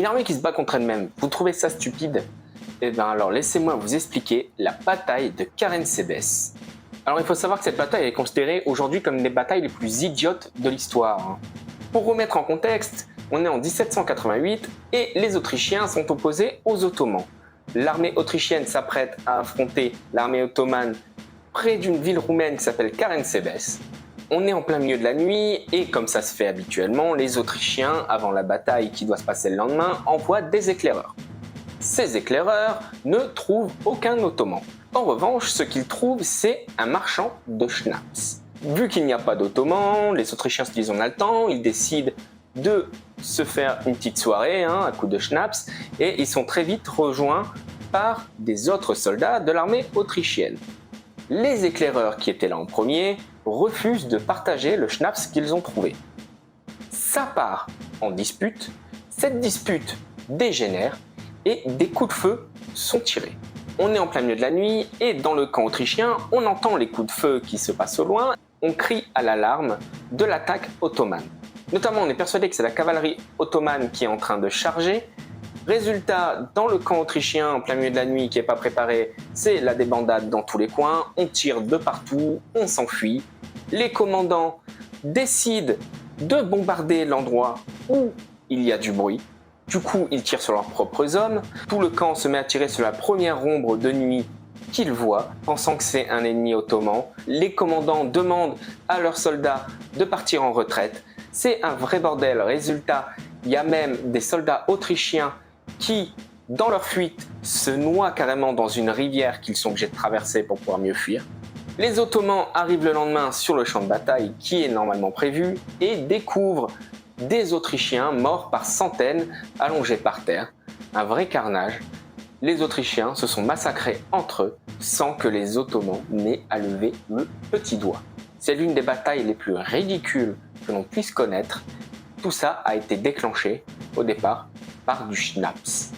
Une armée qui se bat contre elle-même, vous trouvez ça stupide? Eh bien alors laissez-moi vous expliquer la bataille de Karen Sebes. Alors il faut savoir que cette bataille est considérée aujourd'hui comme une des batailles les plus idiotes de l'histoire. Pour remettre en contexte, on est en 1788 et les Autrichiens sont opposés aux Ottomans. L'armée autrichienne s'apprête à affronter l'armée ottomane près d'une ville roumaine qui s'appelle Karen Sebes. On est en plein milieu de la nuit et comme ça se fait habituellement, les Autrichiens, avant la bataille qui doit se passer le lendemain, envoient des éclaireurs. Ces éclaireurs ne trouvent aucun Ottoman. En revanche, ce qu'ils trouvent, c'est un marchand de schnapps. Vu qu'il n'y a pas d'Ottoman, les Autrichiens se disent on a le temps, ils décident de se faire une petite soirée à coup de schnapps et ils sont très vite rejoints par des autres soldats de l'armée autrichienne. Les éclaireurs qui étaient là en premier refusent de partager le schnapps qu'ils ont trouvé. Ça part en dispute, cette dispute dégénère et des coups de feu sont tirés. On est en plein milieu de la nuit et dans le camp autrichien, on entend les coups de feu qui se passent au loin, on crie à l'alarme de l'attaque ottomane. Notamment, on est persuadé que c'est la cavalerie ottomane qui est en train de charger. Résultat, dans le camp autrichien, en plein milieu de la nuit, qui n'est pas préparé, c'est la débandade dans tous les coins, on tire de partout, on s'enfuit. Les commandants décident de bombarder l'endroit où il y a du bruit. Du coup, ils tirent sur leurs propres hommes. Tout le camp se met à tirer sur la première ombre de nuit qu'ils voient, pensant que c'est un ennemi ottoman. Les commandants demandent à leurs soldats de partir en retraite. C'est un vrai bordel. Résultat, il y a même des soldats autrichiens qui, dans leur fuite, se noient carrément dans une rivière qu'ils sont obligés de traverser pour pouvoir mieux fuir. Les Ottomans arrivent le lendemain sur le champ de bataille qui est normalement prévu et découvrent des Autrichiens morts par centaines allongés par terre. Un vrai carnage. Les Autrichiens se sont massacrés entre eux sans que les Ottomans n'aient à lever le petit doigt. C'est l'une des batailles les plus ridicules que l'on puisse connaître. Tout ça a été déclenché au départ par du schnapps.